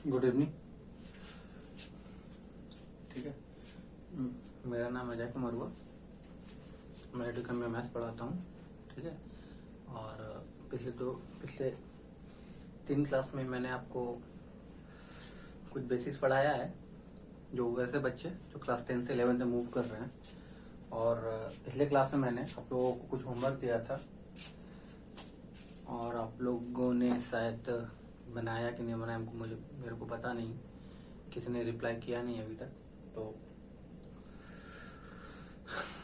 Good evening. ठीक है, मेरा नाम अजय कुमार हुआ। मैं एडुकेशन में मैथ्स पढ़ाता हूँ। ठीक है, और पिछले 3 क्लास में मैंने आपको कुछ बेसिक्स पढ़ाया है, जो वैसे बच्चे जो क्लास 10 से 11 में मूव कर रहे हैं। और पिछले क्लास में मैंने आप लोगों को कुछ होमवर्क दिया था और आप लोगों ने शायद बनाया कि नहीं बनाया, मेरे को पता नहीं, किसी ने रिप्लाई किया नहीं अभी तक। तो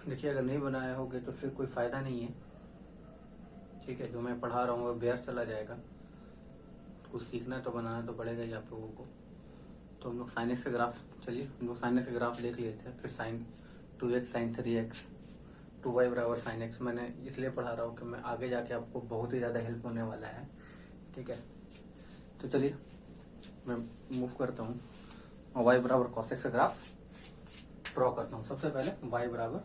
देखिए, अगर नहीं बनाया होगे तो फिर कोई फायदा नहीं है। ठीक है, जो मैं पढ़ा रहा हूँ वो व्यर्थ चला जाएगा। कुछ सीखना तो बनाना तो पड़ेगा ही आप लोगों को। तो हम लोग साइन एक्स का ग्राफ, चलिए हम लोग साइन एक्स का ग्राफ देख लेते हैं। फिर sign 2x sign 3x 2y बराबर साइन एक्स। मैंने इसलिए पढ़ा रहा हूँ कि मैं आगे जाके आपको बहुत ही ज़्यादा हेल्प होने वाला है। ठीक है, तो चलिए मैं मूव करता हूँ और y बराबर cos x का ग्राफ ड्रॉ करता हूँ। सबसे पहले y बराबर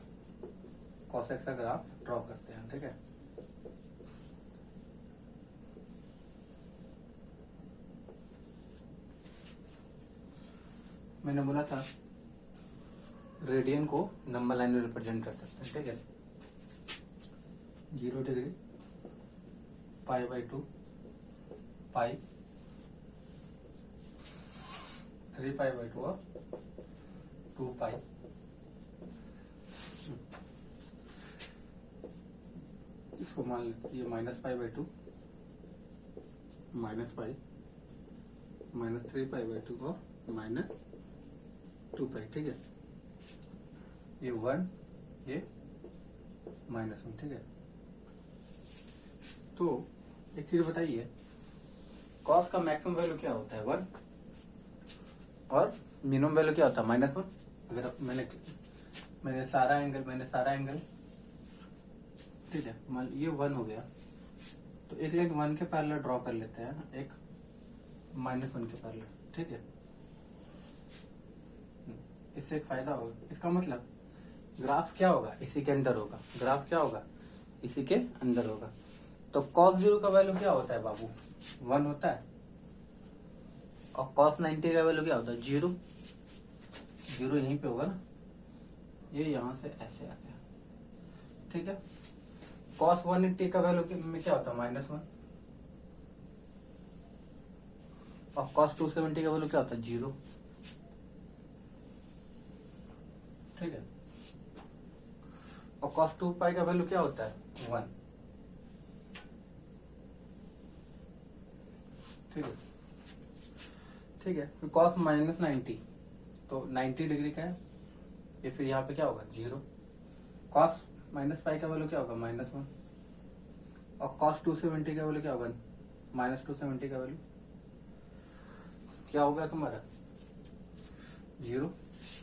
cos x का ग्राफ ड्रॉ करते हैं। ठीक है, मैंने बोला था रेडियन को नंबर लाइन में रिप्रेजेंट कर सकते हैं। ठीक है, 0 डिग्री, π/2, पाई, 3π/2 और 2π। इसको मान लीजिए ये -π/2, -π, -3π/2 और -2π। ठीक है, ये 1, ये -1। ठीक है, तो एक चीज बताइए, कॉस का मैक्सिमम वैल्यू क्या होता है? 1, और मिनिमम वैल्यू क्या होता है? -1। अगर मैंने सारा एंगल ठीक है, मान ये 1 हो गया, तो एक लाइन 1 के पैरेलल ड्रॉ कर लेते हैं, एक -1 के पैरेलल। ठीक है, इससे एक फायदा होगा। इसका मतलब ग्राफ क्या होगा? इसी के अंदर होगा। ग्राफ क्या होगा? इसी के अंदर होगा। तो cos 0 का वैल्यू क्या होता है बाबू? 1 होता है। और cos 90 का वैल्यू क्या होता है? 0। 0 यहीं पे होगा ना, ये यहां से ऐसे आ गया। ठीक है, cos 180 का वैल्यू में क्या होता है? -1। और cos 270 का वैल्यू क्या होता है? 0। ठीक है, और cos 2π का वैल्यू क्या होता है? 1। ठीक है, ठीक है, तो cos -90, तो 90 डिग्री का है ये। फिर यहाँ पे क्या होगा? 0। cos -π का वैल्यू क्या होगा? -1। और cos 270 का वैल्यू क्या होगा? -270 का वैल्यू क्या होगा तुम्हारा? 0।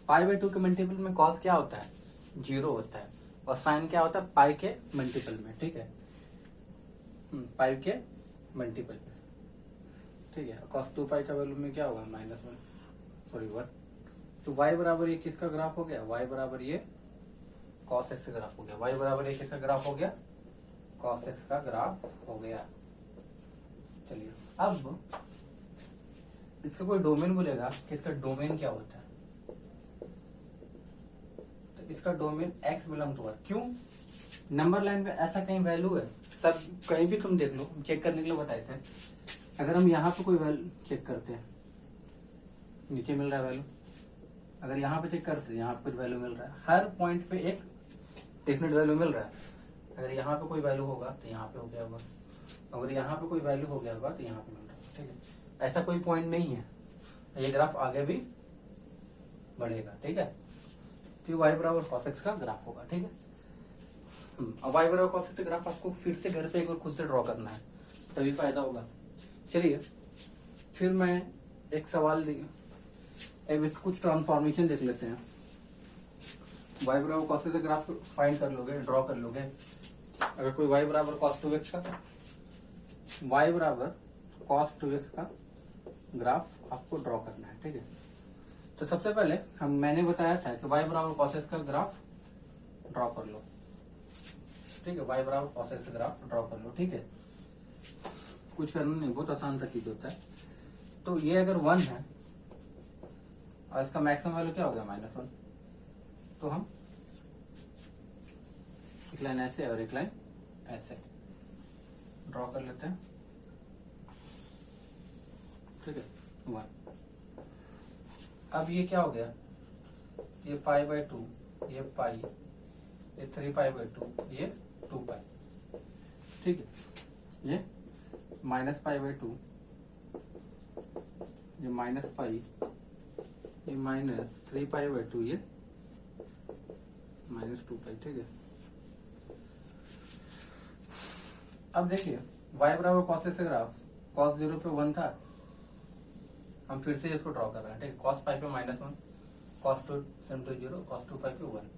π/2 के मल्टीपल में cos क्या होता है? 0 होता है। और साइन क्या होता है? पाई के मल्टीपल में। ठीक है, पाई के मल्टीपल में। ठीक है, cos 2π का वैल्यू में क्या होगा? -1। तो y बराबर ये किसका ग्राफ हो गया? y बराबर ये cos x का ग्राफ हो गया। y बराबर ये किसका ग्राफ हो गया? cos x का ग्राफ हो गया। चलिए, अब इसका कोई डोमेन बोलेगा कि इसका डोमेन क्या होता है? तो इसका domain x belong to y। क्यों? नंबर लाइन पे ऐसा कहीं वैल्यू है? सब कहीं भी तुम देख लो, चेक करने के लिए बताए थे। अगर हम यहाँ पे कोई वैल्यू चेक करते हैं, नीचे मिल रहा है वैल्यू। अगर यहाँ पे चेक करते हैं, यहाँ पे कुछ वैल्यू मिल रहा है। हर पॉइंट पे एक डेफिनेट वैल्यू मिल रहा है। अगर यहाँ पे कोई वैल्यू होगा तो यहाँ पे हो गया होगा, अगर यहाँ पे कोई वैल्यू हो गया होगा तो यहाँ पे मिल रहा है। ठीक है, ऐसा कोई पॉइंट नहीं है। ये ग्राफ आगे भी बढ़ेगा। ठीक है, तो y बराबर cos x का ग्राफ होगा। ठीक है, अब y बराबर cos x का ग्राफ आपको फिर से घर पे एक बार खुद से ड्रॉ करना है, तभी फायदा होगा। चलिए, फिर मैं एक सवाल कुछ ट्रांसफॉर्मेशन देख लेते हैं। y बराबर cos x का ग्राफ फाइंड कर लोगे, ड्रॉ कर लोगे। अगर कोई y बराबर cos 2x का, y बराबर cos 2x का ग्राफ आपको ड्रॉ करना है। ठीक है, तो सबसे पहले मैंने बताया था कि y बराबर cos x का ग्राफ ड्रॉ कर लो। ठीक है, y बराबर cos x का ग्राफ ड्रॉ कर लो। ठीक है, कुछ करना नहीं, बहुत आसान सा चीज होता है। तो ये अगर 1 है और इसका मैक्सिमम वैल्यू क्या हो गया -1, तो हम एक लाइन ऐसे और एक लाइन ऐसे ड्रॉ कर लेते हैं, ठीक है 1। अब ये क्या हो गया, ये π/2, ये पाई, ये 3π/2, ये 2π, ठीक है। ये -π/2, ये -π, ये -3π/2, ये -2π, ठीक है। अब देखिए y बराबर cos x ग्राफ, cos 0 पे 1 था, हम फिर से इसको ड्रॉ कर रहे हैं, ठीक है। cos π पे -1, cos 2 to 0, cos 2π पे 1,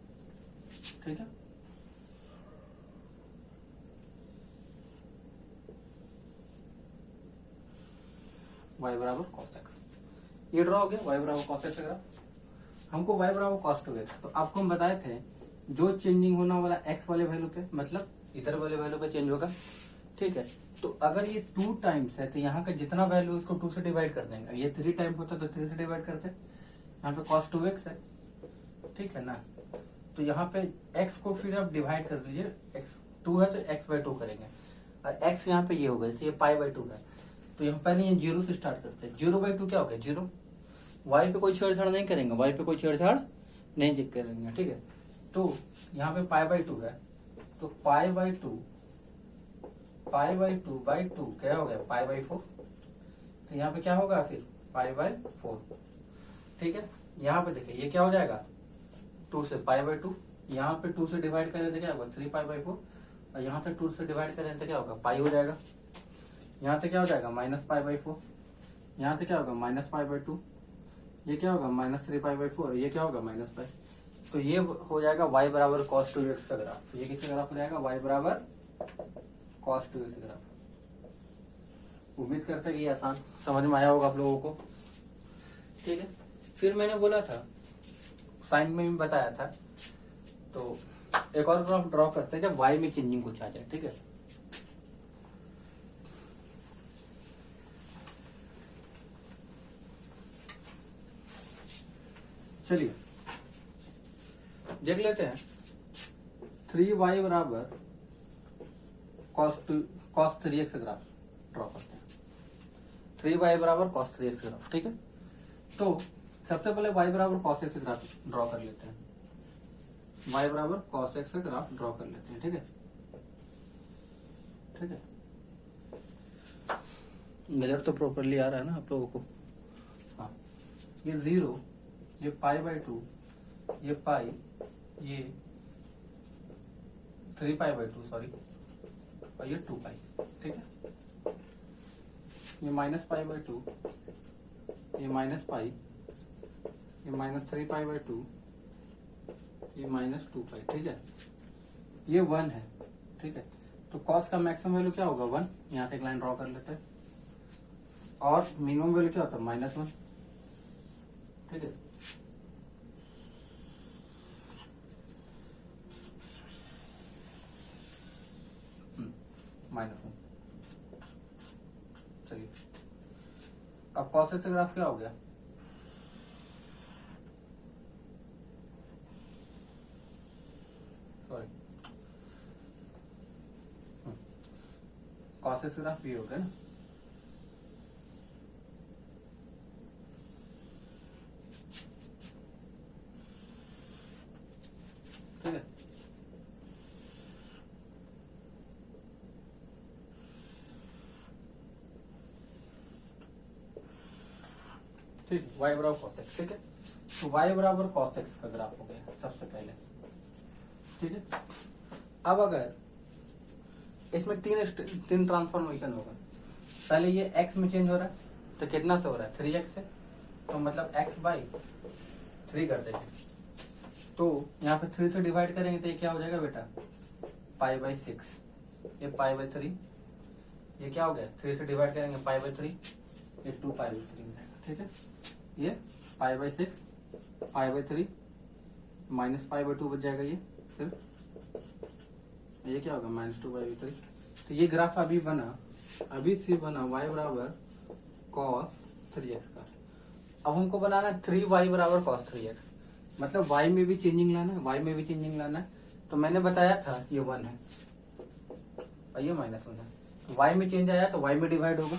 ठीक है। y बराबर cos x, ये ड्रॉ हो गया y बराबर cos x ग्राफ। हमको y बराबर cos 2x, तो आपको हम बताए थे जो चेंजिंग होना वाला x वाले वैल्यू पे, मतलब इधर वाले वैल्यू पे चेंज होगा, ठीक है। तो अगर ये 2 टाइम्स है तो यहाँ का जितना वैल्यू इसको 2 से डिवाइड कर देंगे। ये 3 टाइम्स होता तो 3 से डिवाइड करते, यहाँ पे cos 2x है, ठीक है ना। तो यहाँ पे x को फिर आप डिवाइड कर दीजिए, x 2 है तो x/2 करेंगे, और x यहाँ पे ये होगा, जैसे ये π/2 है, तो यहाँ पहले ये 0 से स्टार्ट करते हैं। 0/2 क्या हो गया 0, y पे कोई छेड़छाड़ नहीं करेंगे, y पे कोई छेड़छाड़ नहीं करेंगे, ठीक है। तो यहाँ पे π/2 है, तो π/2 क्या हो गया π/4, तो यहाँ पे क्या होगा फिर π/4, ठीक है। यहाँ पे देखिए ये क्या हो जाएगा 2 से π/2, यहाँ पे 2 से डिवाइड करें तो क्या होगा 3π/4, और यहाँ पे 2 से डिवाइड करें तो क्या होगा पाई हो जाएगा। यहाँ से क्या हो जाएगा -π/4, यहाँ से क्या होगा -π/2, ये क्या होगा -3π/4, ये क्या होगा -π। तो ये हो जाएगा y बराबर cos 2x का ग्राफ। ये किसका ग्राफ हो जाएगा y बराबर cos 2x ग्राफ। उम्मीद करते हैं कि ये आसान समझ में आया होगा आप लोगों को, ठीक है। फिर मैंने बोला था, साइन में भी बताया था, तो एक और ग्राफ ड्रॉ करते हैं जब y में चेंजिंग कुछ आ जाए, ठीक है। चलिए देख लेते हैं, 3y बराबर cos 3x ग्राफ ड्रॉ करते हैं। 3y बराबर cos 3x ग्राफ, ठीक है। तो सबसे पहले y बराबर cos x ग्राफ ड्रॉ कर लेते हैं, y बराबर cos x ग्राफ ड्रॉ कर लेते हैं, ठीक है, ठीक है। नजर तो प्रॉपरली आ रहा है ना आप लोगों को। हाँ, ये 0, ये π/2, ये पाई, ये 3π/2 सॉरी, और ये 2π, ठीक है। ये -π/2, ये -π, ये -3π/2, ये -2π, ठीक है। ये 1 है, ठीक है। तो cos का मैक्सिमम वैल्यू क्या होगा 1, यहाँ से एक लाइन ड्रॉ कर लेते हैं, और मिनिमम वैल्यू क्या होता है -1, ठीक है। -1, चलिए। अब cos x ग्राफ क्या हो गया, सॉरी cos x ग्राफ भी हो गया ना, ठीक है। ठीक, y बराबर cos x, ठीक है। तो y बराबर cos x का ग्राफ हो गया सबसे पहले, ठीक है। अब अगर इसमें तीन ट्रांसफॉर्मेशन होगा, पहले ये x में चेंज हो रहा है, तो कितना से हो रहा है 3x से, तो मतलब x/3 कर देंगे। तो यहाँ पे 3 से डिवाइड करेंगे तो ये क्या हो जाएगा बेटा π/6, ये π/3, ये क्या हो गया 3 से डिवाइड करेंगे π/3, ये 2π/3 हो जाएगा, ठीक है। ये π/6, π/3 -π/2 बच जाएगा, ये फिर ये क्या होगा -2π/3। तो ये ग्राफ अभी से बना y बराबर cos 3x का। अब हमको बनाना है 3y बराबर cos 3x, मतलब y में भी चेंजिंग लाना है, y में भी चेंजिंग लाना है। तो मैंने बताया था ये 1 है और ये -1 है, तो y में चेंज आया तो y में डिवाइड होगा।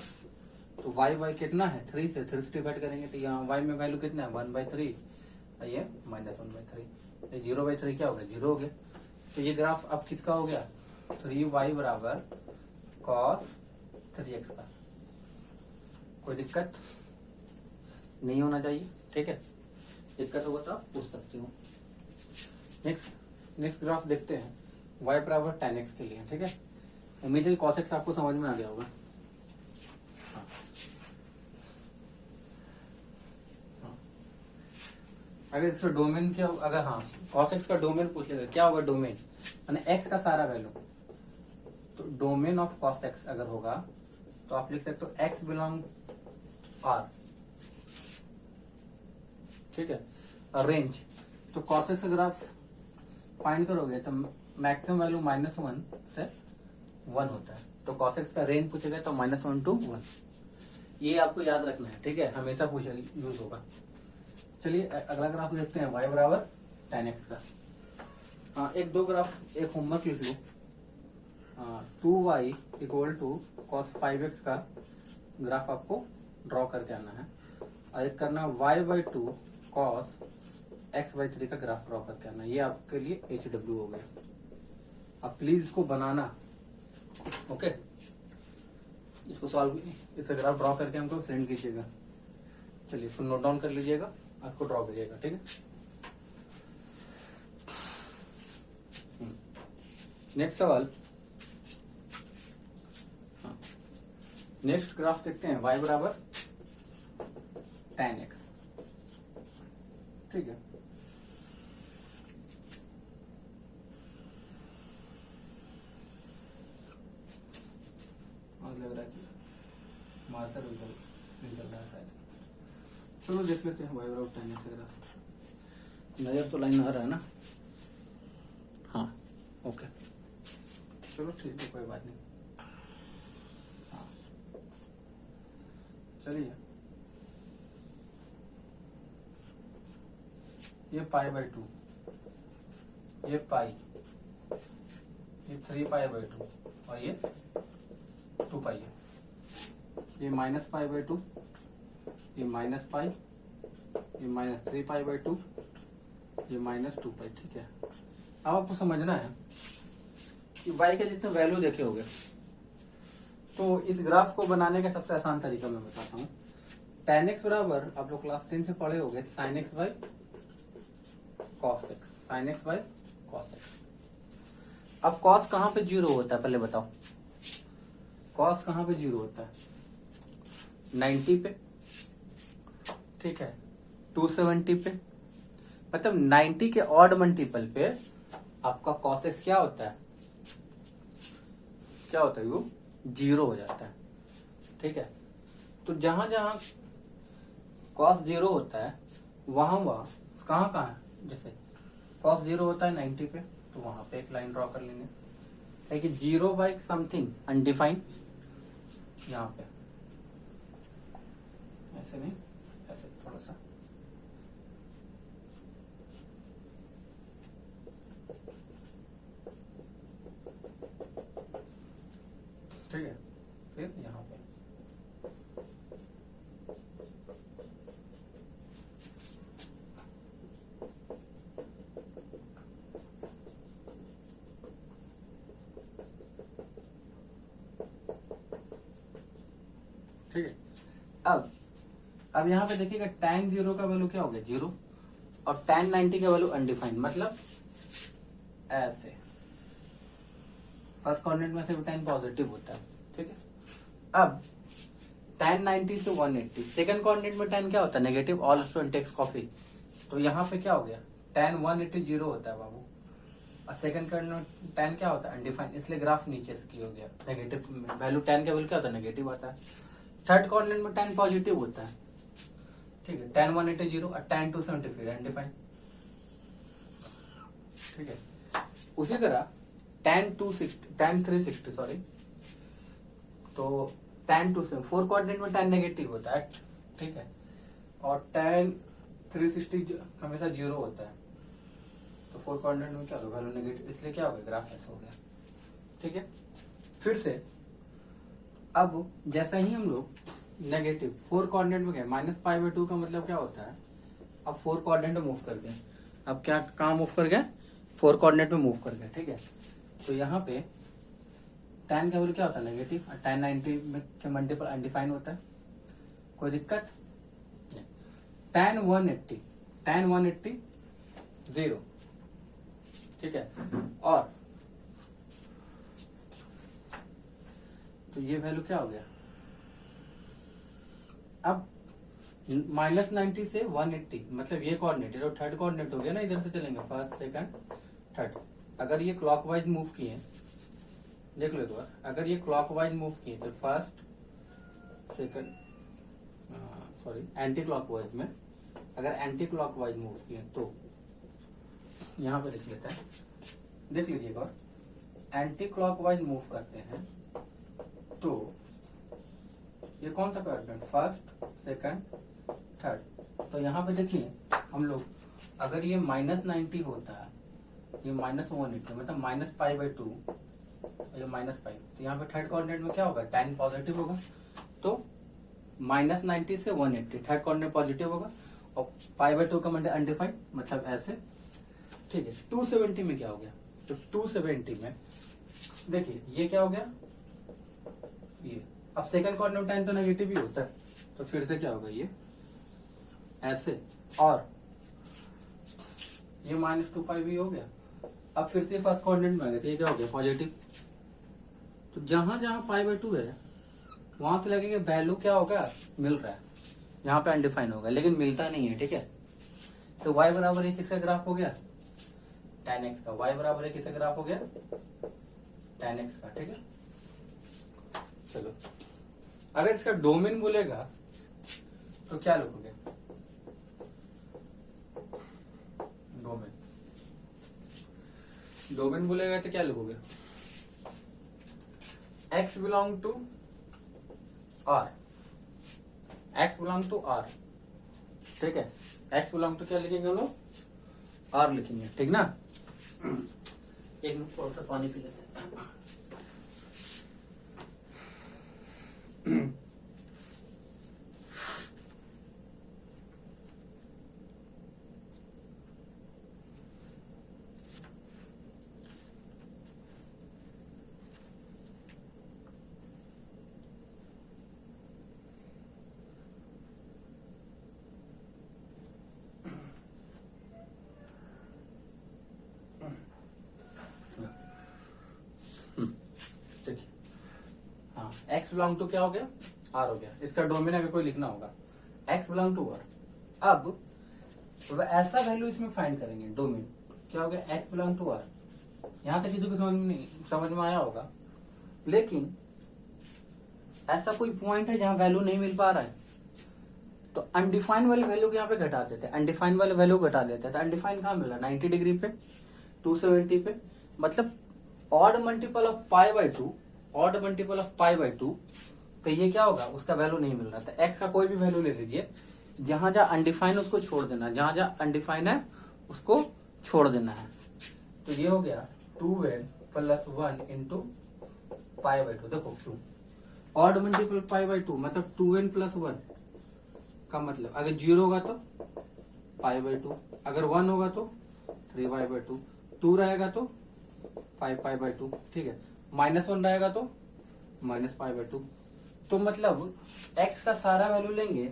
तो y कितना है 3 से डिवाइड करेंगे तो यहाँ y में वैल्यू कितना है 1/3 और ये -1/3, ये 0/3 क्या हो गया 0 हो गया। तो ये ग्राफ अब किसका हो गया 3y बराबर cos 3x का। कोई दिक्कत नहीं होना चाहिए, ठीक है। दिक्कत होगा तो आप पूछ सकती हूँ। नेक्स्ट ग्राफ देखते हैं y बराबर tan x के लिए, ठीक है। उम्मीद है cos x आपको समझ में आ गया होगा। अगर इसका डोमेन क्या, अगर हाँ cos x का डोमेन पूछेगा क्या होगा डोमेन, यानी x का सारा वैल्यू, तो डोमेन ऑफ cos x अगर होगा तो आप लिख सकते हो x बिलोंग R, ठीक है। और रेंज, तो cos x अगर आप फाइंड करोगे तो मैक्सिमम वैल्यू -1 से 1 होता है, तो cos x का रेंज पूछेगा तो -1 to 1, ये आपको याद रखना है, ठीक है, हमेशा पूछेगा यूज होगा। चलिए अगला ग्राफ देखते हैं y बराबर tan x का। हाँ एक दो ग्राफ, एक होमवर्क लिख लो, 2y equal to cos 5x का ग्राफ आपको ड्रॉ करके आना है, और एक करना y/2 cos x/3 का ग्राफ ड्रॉ करके आना है। ये आपके लिए HW हो गया। अब प्लीज इसको बनाना, ओके। इसको सॉल्व, इसका ग्राफ ड्रॉ करके हमको सेंड कीजिएगा। चलिए इसको नोट डाउन कर लीजिएगा, आपको ड्रॉ कीजिएगा, ठीक है। नेक्स्ट सवाल, नेक्स्ट ग्राफ देखते हैं y बराबर tan x, ठीक है। लग रहा है कि मार्कर निकल रहा है शायद। चलो देख लेते हैं y बराबर tan x ग्राफ। नजर तो लाइन आ रहा है ना, हाँ ओके, चलो ठीक है, कोई बात नहीं। हाँ चलिए, ये π/2, ये पाई, ये 3π/2 और ये 2π है, ये -π/2, ये -π, ये -3π/2, ये -2π, ठीक है। अब आपको समझना है कि y के जितने वैल्यू देखे होंगे, तो इस ग्राफ को बनाने का सबसे आसान तरीका मैं बताता हूँ। tan x बराबर आप लोग क्लास 10 से पढ़े होंगे sin x by cos x, sin x by cos x। अब cos कहाँ पे 0 होता है पहले बताओ, cos कहाँ पे 0 होता है 90 पे, ठीक है, 270 पे, मतलब 90 के ऑड मल्टीपल पे आपका cos x क्या होता है, क्या होता है, वो 0 हो जाता है, ठीक है। तो जहां जहां cos 0 होता है वहां कहाँ है, जैसे cos 0 होता है 90 पे, तो वहां पे एक लाइन ड्रॉ कर लेंगे, है कि 0 बाई समथिंग अनडिफाइंड, यहाँ पे ऐसे नहीं, ऐसे थोड़ा सा, ठीक है। फिर यहाँ पे ठीक है। अब यहाँ पे देखिएगा tan 0 का वैल्यू क्या हो गया 0, और tan 90 का वैल्यू अनडिफाइंड, मतलब ऐसे फर्स्ट कोऑर्डिनेट में से tan पॉजिटिव होता है, ठीक है। अब tan 90 से 180, सेकंड कोऑर्डिनेट में tan क्या होता है negative, all student takes copy, तो यहाँ पे क्या हो गया tan 180 0 होता है बाबू, और सेकंड कोऑर्डिनेट tan क्या होता है अनडिफाइंड, इसलिए ग्राफ नीचे की हो गया नेगेटिव वैल्यू, tan का वैल्यू क्या होता है नेगेटिव आता है। थर्ड कोऑर्डिनेट में tan पॉजिटिव होता है, ठीक है, tan 180 0 और tan 270 फिर अनडिफाइंड, ठीक है। उसी तरह tan 360 सॉरी, तो tan 270 फोर कोऑर्डिनेट में tan नेगेटिव होता है, ठीक है, और tan 360 हमेशा 0 होता है, तो 4 कोऑर्डिनेट में क्या होगा, वैल्यू नेगेटिव, इसलिए क्या हो गया, ग्राफ ऐसा हो गया। ठीक है, फिर से अब जैसा ही हम लोग नेगेटिव 4 कोऑर्डिनेट में गए, -π/2 का मतलब क्या होता है, अब 4 कोऑर्डिनेट में मूव कर गए, अब क्या कहाँ मूव कर गए, 4 कोऑर्डिनेट में मूव कर गए। ठीक है, तो यहाँ पे tan का वैल्यू क्या होता है, नेगेटिव, और tan 90 में के मल्टीपल अनडिफाइन होता है, कोई दिक्कत नहीं। tan 180 0। ठीक है, और तो ये वैल्यू क्या हो गया, अब -90 से 180, मतलब ये कोऑर्डिनेट, ये तो थर्ड कोऑर्डिनेट हो गया ना, इधर से चलेंगे फर्स्ट सेकंड थर्ड। अगर ये क्लॉकवाइज मूव किए, देख लो एक बार, अगर ये क्लॉकवाइज मूव किए तो first second sorry anti clockwise में, अगर एंटी क्लॉकवाइज मूव किए तो यहाँ पे लिख लेते हैं, देख लीजिए एक बार, एंटी क्लॉकवाइज मूव करते हैं तो ये कौन सा कोऑर्डिनेट, फर्स्ट सेकंड थर्ड। तो यहाँ पे देखिए हम लोग, अगर ये -90 होता है, ये -180 मतलब -π/2, ये -π, तो यहाँ पे थर्ड कोऑर्डिनेट में क्या होगा, tan पॉजिटिव होगा, तो -90 से 180 थर्ड कोऑर्डिनेट पॉजिटिव होगा, और π/2 का मतलब अनडिफाइंड, मतलब ऐसे। ठीक है, 270 में क्या हो गया, तो 270 में देखिए ये क्या हो गया, ये अब सेकंड कोऑर्डिनेट टाइम तो नेगेटिव ही होता है, तो फिर से क्या होगा, ये ऐसे, और ये -2π भी हो गया। अब फिर से फर्स्ट कोऑर्डिनेट में आ गया, तो ये क्या हो गया, पॉजिटिव। तो जहां जहां π/2 है वहां से लगेगा वैल्यू क्या होगा, मिल रहा है, यहाँ पे अनडिफाइन होगा, लेकिन मिलता नहीं है। ठीक है, तो y बराबर है किसका ग्राफ हो गया, tan x का, y बराबर है किसका ग्राफ हो गया, tan x का। ठीक है, चलो अगर इसका डोमेन बोलेगा तो क्या लिखोगे, डोमेन बोलेगा तो क्या लिखोगे, x belong to r, x belong to r। ठीक है, x बिलोंग टू क्या लिखेंगे हम लोग, r लिखेंगे। ठीक ना, एक मिनट थोड़ा सा पानी पी लेते हैं। देखिए, हाँ, x बिलोंग टू क्या हो गया, r हो गया, इसका डोमेन अगर कोई लिखना होगा, x बिलोंग टू r। अब तो ऐसा वैल्यू इसमें फाइंड करेंगे, डोमेन क्या हो गया, x बिलोंग टू r। यहां तक किसी को समझ में आया होगा, लेकिन ऐसा कोई पॉइंट है जहां वैल्यू नहीं मिल पा रहा है, तो अनडिफाइंड वाली वैल्यू को यहाँ पे घटा देते हैं, अनडिफाइंड वाली वैल्यू घटा देते हैं। तो अनडिफाइंड कहाँ मिल रहा है, 90 डिग्री पे, 270 पे, मतलब odd multiple of π/2, odd multiple of π/2, तो ये क्या होगा, उसका वैल्यू नहीं मिल रहा था। x का कोई भी वैल्यू ले लीजिए, जहां जहां अनडिफाइन उसको छोड़ देना, जहां जहां अनडिफाइन है उसको छोड़ देना है। तो ये हो गया 2n + 1 इंटू π/2। देखो क्यों, ऑड मल्टीपल π/2 मतलब 2n + 1 का मतलब, अगर 0 होगा तो π/2, अगर 1 होगा तो 3π/2, 2 रहेगा तो 5π/2। ठीक है, -1 रहेगा तो -π/2। तो मतलब x का सारा वैल्यू लेंगे,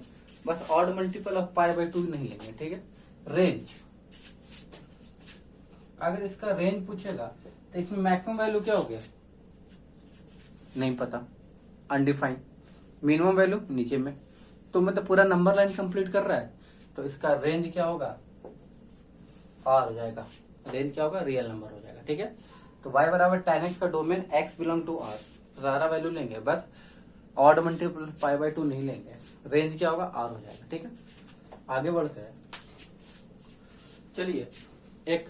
बस ऑड मल्टीपल ऑफ π/2 नहीं लेंगे। ठीक है, रेंज, अगर इसका रेंज पूछेगा तो इसमें मैक्सिमम वैल्यू क्या हो गया, नहीं पता, अनडिफाइंड। मिनिमम वैल्यू नीचे में, तो मतलब पूरा नंबर लाइन कंप्लीट कर रहा है, तो इसका रेंज क्या होगा, r हो जाएगा, रेंज क्या होगा, रियल नंबर हो जाएगा। ठीक है, तो y बराबर tan x का domain x belong to r, सारा वैल्यू लेंगे, बस ऑड मल्टीपल π/2 नहीं लेंगे, रेंज क्या होगा, r हो जाएगा। ठीक है, आगे बढ़ते हैं। चलिए एक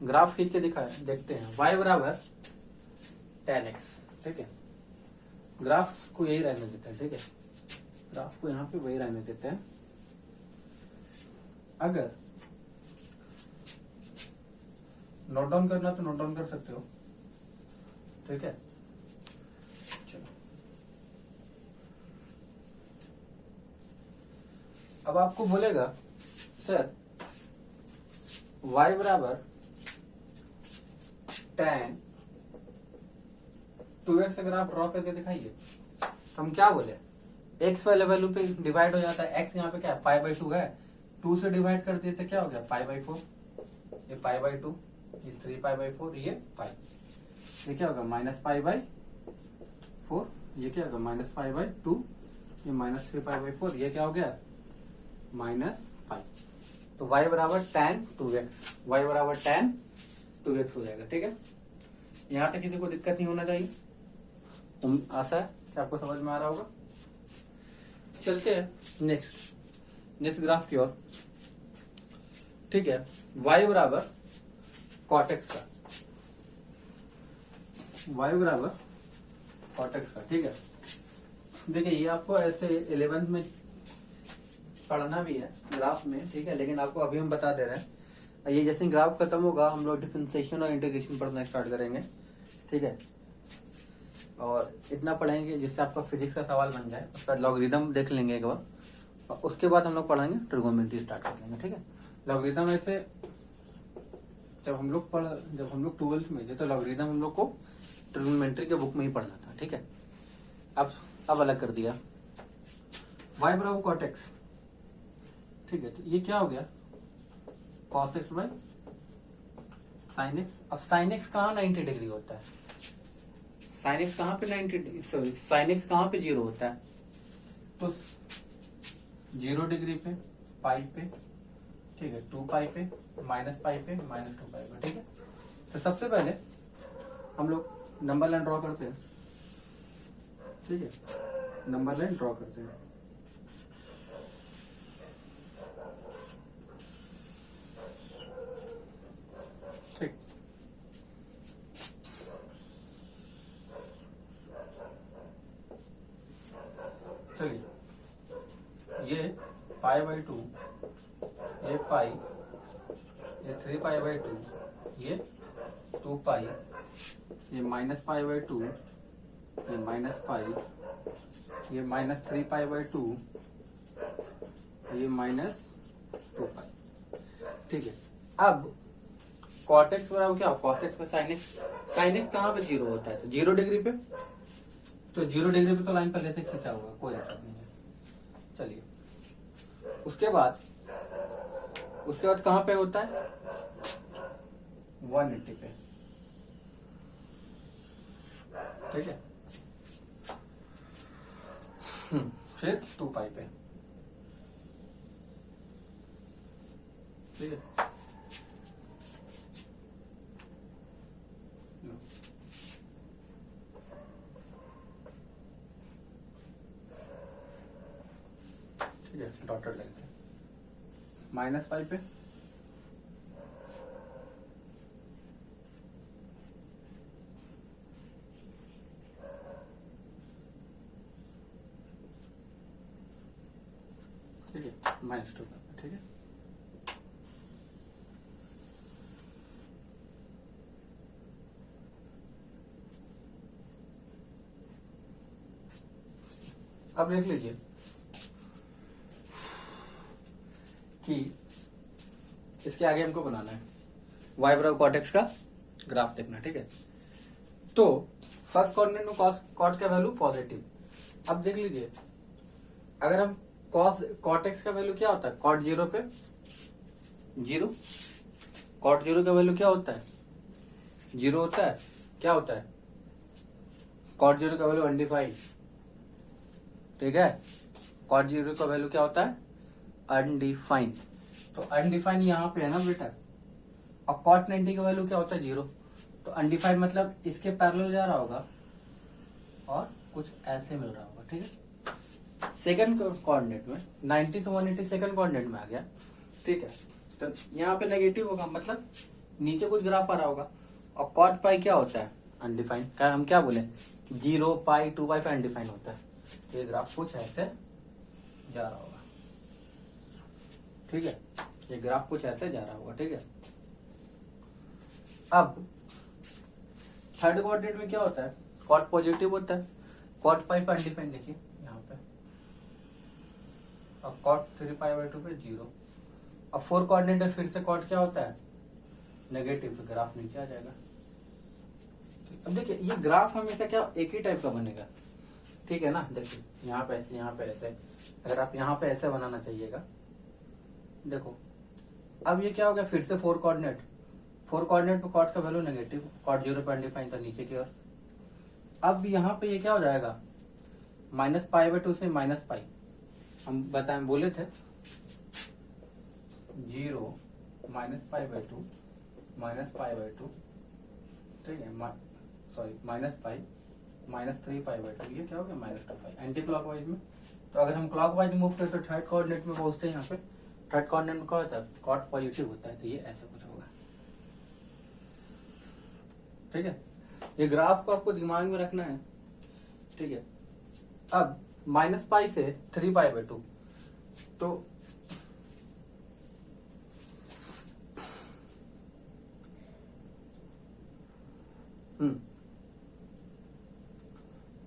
ग्राफ खींच के देखते हैं, y बराबर tan x। ठीक है, ग्राफ को यही रहने देते हैं। ठीक है, ग्राफ को यहाँ पे वही रहने देते हैं। अगर नोट डाउन करना तो नोट डाउन कर सकते हो, ठीक है। चलो अब आपको बोलेगा सर y बराबर tan 2x का ग्राफ ड्रॉ करके दिखाइए। हम क्या बोले, x वाले वैल्यू पे डिवाइड हो जाता है, x यहाँ पे क्या है π/2 है, 2 से डिवाइड कर दिए तो क्या हो गया π/4, ये π/2, ये 3π/4, ये पाई, ये क्या होगा -π/4, ये क्या होगा -π/2, ये -3π/4, ये क्या हो गया -π। तो y बराबर tan 2x, y बराबर tan 2x हो जाएगा, ठीक है। यहाँ तक किसी को दिक्कत नहीं होना चाहिए, आशा है कि आपको समझ में आ रहा होगा। चलते हैं नेक्स्ट ग्राफ की ओर, ठीक है। y बराबर cot x का, y बराबर cot x का, ठीक है। देखिए ये आपको ऐसे 11th में पढ़ना भी है ग्राफ में, ठीक है, लेकिन आपको अभी हम बता दे रहे हैं। ये जैसे ग्राफ खत्म होगा हम लोग डिफरेंशिएशन और इंटीग्रेशन पढ़ना स्टार्ट करेंगे, ठीक है। और इतना पढ़ेंगे जिससे आपका फिजिक्स का सवाल बन जाए, उसका लॉगरिथम देख लेंगे एक बार, और उसके बाद हम लोग पढ़ेंगे ट्रिगोनोमेट्री स्टार्ट कर लेंगे, ठीक है। लॉगरिथम ऐसे जब हम लोग 12th में थे तो लॉगरिथम हम लोग को ट्रिगोनोमेट्री के बुक में ही पढ़ना था, ठीक है। अब अलग कर दिया, y बराबर cot x, ठीक है। तो ये क्या हो गया cos x by sin x। अब sin x कहाँ 90 डिग्री होता है, sin x कहाँ पे 90, सॉरी sin x कहाँ पे 0 होता है, तो 0 डिग्री पे, पाई पे, ठीक है, 2 पाई पे, माइनस पाई पे, -2 पाई पे, ठीक है। तो सबसे पहले हम लोग नंबर लाइन ड्रॉ करते हैं, ठीक है, नंबर लाइन ड्रॉ करते हैं। ठीक, चलिए ये π/2, ये पाई, ये 3π/2, ये 2 पाई, ये -π/2, ये -पाई, ये -3π/2, ये -2 पाई, ठीक है। अब cot x बराबर क्या, cos x पे sin x कहाँ पे 0 होता है, 0 डिग्री पे, तो 0 डिग्री पे तो लाइन पहले से खींचा हुआ, कोई दिक्कत नहीं है। चलिए उसके बाद कहाँ पे होता है 180 पे, ठीक है। फिर 2 पाई पे, ठीक है। ठीक है, डॉटेड लाइन से -पाई पे, ठीक है, -2 पे, ठीक है। अब देख लीजिए कि इसके आगे हमको बनाना है y बराबर cot x का ग्राफ देखना, ठीक है। तो फर्स्ट कोऑर्डिनेट में cot का वैल्यू पॉजिटिव। अब देख लीजिए अगर हम cot x का वैल्यू क्या होता है, cot 0 पे 0, cot 0 का वैल्यू क्या होता है 0 होता है, क्या होता है cot 0 का वैल्यू अनडिफाइंड, ठीक है। cot 0 का वैल्यू क्या होता है अनडिफाइंड, तो अनडिफाइंड यहाँ पे है ना बेटा। और cot 90 का वैल्यू क्या होता है 0, तो अनडिफाइंड मतलब इसके पैरेलल जा रहा होगा और कुछ ऐसे मिल रहा होगा, ठीक है। सेकंड कोऑर्डिनेट में 90 से 180 सेकंड कोऑर्डिनेट में आ गया, ठीक है। तो यहाँ पे नेगेटिव होगा मतलब नीचे कुछ ग्राफ आ रहा होगा। और cot पाई क्या होता है अनडिफाइंड, क्या हम क्या बोले 0 पाई 2 पाई पे अनडिफाइंड होता है। तो ये ग्राफ कुछ ऐसे जा रहा होगा, ठीक है। ये ग्राफ कुछ ऐसे जा रहा होगा, ठीक है। अब थर्ड कोऑर्डिनेट में क्या होता है, कॉट पॉजिटिव होता है, कॉट पाई पर अनडिफाइंड देखिए यहाँ पे, और कॉट 3π/2 पे 0। अब 4 कोऑर्डिनेट में फिर से कॉट क्या होता है, नेगेटिव, तो ग्राफ नीचे आ जाएगा। अब देखिए ये ग्राफ हमेशा क्या एक ही टाइप का बनेगा, ठीक है ना। देखिए यहाँ पे ऐसे, यहाँ पे ऐसे, अगर आप यहाँ पे ऐसे बनाना चाहिएगा, देखो अब ये क्या हो गया, फिर से 4 कोऑर्डिनेट, 4 कोऑर्डिनेट पे कॉट का वैल्यू नेगेटिव, कॉट 0 पे अनडिफाइंड था नीचे की ओर। अब यहाँ पे ये क्या हो जाएगा, -π/2 से -π, हम बताएं बोले थे 0 -π/2 -π/2, ठीक है, सॉरी -π -3π/2, ये क्या हो गया -2π एंटी क्लॉकवाइज में। तो अगर हम क्लॉकवाइज मूव करें तो थर्ड कोऑर्डिनेट में पहुंचते हैं, यहाँ पे थर्ड कोऑर्डिनेट में क्या होता है, कॉट पॉजिटिव होता है, तो ये ऐसा कुछ होगा, ठीक है। ये ग्राफ को आपको दिमाग में रखना है, ठीक है। अब -π से 3π/2, तो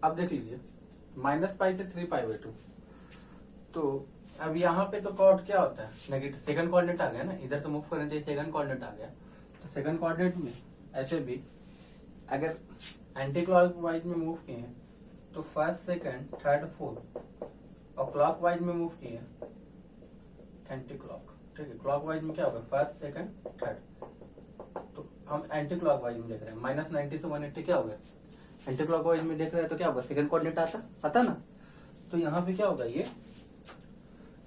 अब देख लीजिए -π से 3π/2, तो अब यहाँ पे तो कॉट क्या होता है, नेगेटिव, सेकंड कोऑर्डिनेट आ गया ना, इधर से मूव करें तो सेकंड कोऑर्डिनेट आ गया, तो सेकंड कोऑर्डिनेट में ऐसे भी अगर एंटी क्लॉकवाइज में मूव किए हैं तो फर्स्ट, सेकंड, थर्ड, फोर्थ, और क्लॉकवाइज में मूव किए हैं एंटी क्लॉक, ठीक है। क्लॉकवाइज में क्या होगा, फर्स्ट, सेकंड, थर्ड, तो हम एंटी क्लॉकवाइज में देख रहे हैं, -90 से 180 क्या होगा, एंटी क्लॉकवाइज में देख रहे हैं तो क्या होगा, सेकंड कोऑर्डिनेट आता ना, तो यहाँ पे क्या होगा, ये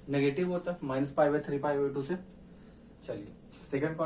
नेगेटिव होता है, -π/3π/2 से। चलिए सेकंड